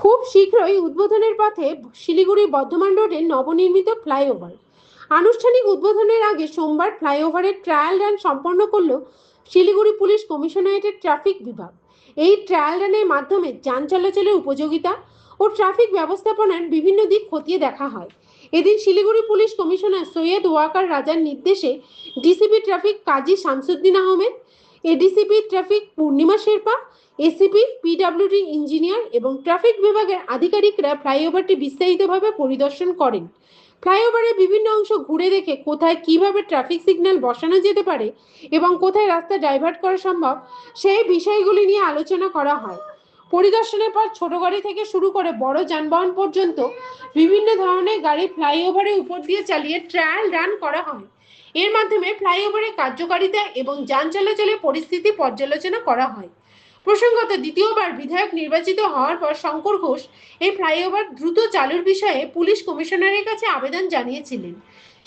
খুব শীঘ্রই উদ্বোধনের পথে শিলিগুড়ি বর্ধমান রোডের নবনির্মিত ফ্লাইওভার। আনুষ্ঠানিক উদ্বোধনের আগে সোমবার ফ্লাইওভারের ট্রায়াল রান সম্পন্ন করল শিলিগুড়ি পুলিশ কমিশনারেটের ট্রাফিক বিভাগ। এই ট্রায়াল রানের মাধ্যমে যান চলাচলের উপযোগিতা ও ট্রাফিক ব্যবস্থাপনার বিভিন্ন দিক খতিয়ে দেখা হয়। এদিন শিলিগুড়ি পুলিশ কমিশনার সৈয়দ ওয়াকার রাজার নির্দেশে ডিসিপি ট্রাফিক কাজী শামসুদ্দিন আহমেদ, এডিসিপি ট্রাফিক পূর্ণিমা শেরপা, এসিপি, পিডব্লিউডি ইঞ্জিনিয়ার এবং ট্রাফিক বিভাগের আধিকারিকরা ফ্লাইওভারটি বিস্তারিতভাবে পরিদর্শন করেন। ফ্লাইওভারের বিভিন্ন অংশ ঘুরে দেখে কোথায় কিভাবে ট্রাফিক সিগন্যাল বসানো যেতে পারে এবং কোথায় রাস্তা ডাইভার্ট করা সম্ভব সেই বিষয়গুলি নিয়ে আলোচনা করা হয়। পরিদর্শনের পর ছোট গাড়ি থেকে শুরু করে বড় যানবাহন পর্যন্ত বিভিন্ন ধরনের গাড়ি ফ্লাইওভারের উপর দিয়ে চালিয়ে ট্রায়াল রান করা হয়। এর মাধ্যমে ফ্লাইওভারের কার্যকারিতা এবং যান চলাচলের পরিস্থিতি পর্যালোচনা করা হয়। প্রসঙ্গত, দ্বিতীয়বার বিধায়ক নির্বাচিত হওয়ার পর শঙ্কর ঘোষ এই ফ্লাইওভার দ্রুত চালুর বিষয়ে পুলিশ কমিশনারের কাছে আবেদন জানিয়েছিলেন।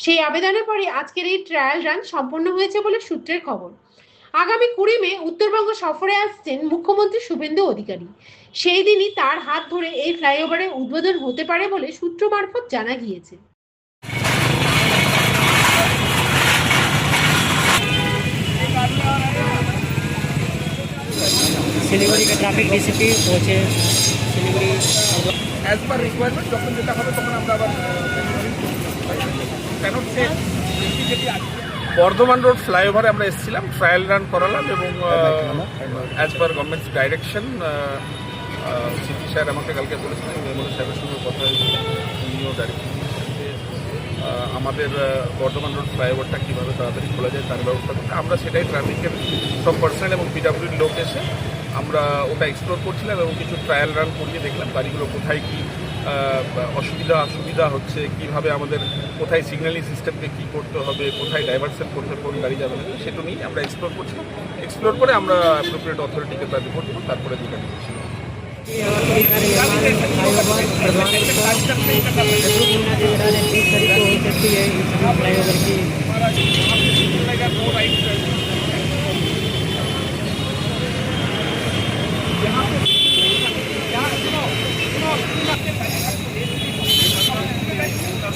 সেই আবেদনের পরে আজকের এই ট্রায়াল রান সম্পন্ন হয়েছে বলে সূত্রের খবর। আগামী 20 মে উত্তরবঙ্গ সফরে আসছেন মুখ্যমন্ত্রী শুভেন্দু অধিকারী। সেই দিনই তার হাত ধরে এই ফ্লাইওভারের উদ্বোধন হতে পারে বলে সূত্র মারফত জানা গিয়েছে। শিলিগুড়ি के ट्रैफिक डीसीपी पहुंचे শিলিগুড়ি অ্যাজ পার রিকোয়ারমেন্ট যখন যেটা হবে তখন আমরা আবার বর্ধমান রোড ফ্লাইওভারে আমরা এসেছিলাম, ট্রায়াল রান করালাম এবং as per government's direction CP sir আমাকে কালকে বলেছিলেন, এমএলএ সাহেবের সঙ্গে কথা হয়েছিল, উনিও ডাইরেকশন আমাদের বর্ধমান রোড ফ্লাইওভারটা কীভাবে তাড়াতাড়ি খোলা যায় তার ব্যবস্থা করতে। আমরা সেটাই ট্রাফিকের সব পার্সোনাল এবং পিডব্লিউডির লোক এসে আমরা ওটা এক্সপ্লোর করছিলাম এবং কিছু ট্রায়াল রান করিয়ে দেখলাম গাড়িগুলো কোথায় কী অসুবিধা হচ্ছে, কীভাবে আমাদের কোথায় সিগন্যালিং সিস্টেমকে কী করতে হবে, কোথায় ডাইভারশন করতে কোন গাড়ি যাবে না, সেটা নিয়ে আমরা এক্সপ্লোর করছিলাম। এক্সপ্লোর করে আমরা অ্যাপ্রোপ্রিয়েট অথরিটিকে তার রিপোর্ট দেবো, তারপরে দুটো দিচ্ছি।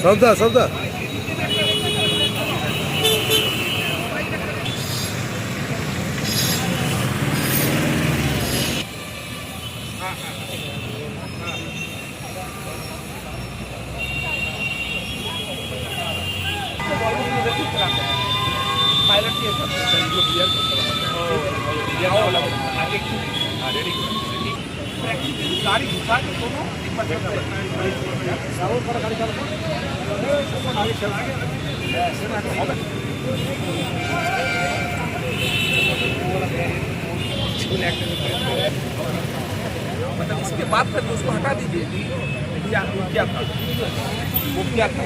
सौदा सौदा गाड़ी घुसा के दोनों एक बार मतलब इसके बाद फिर उसको हटा दीजिए। क्या था वो क्या था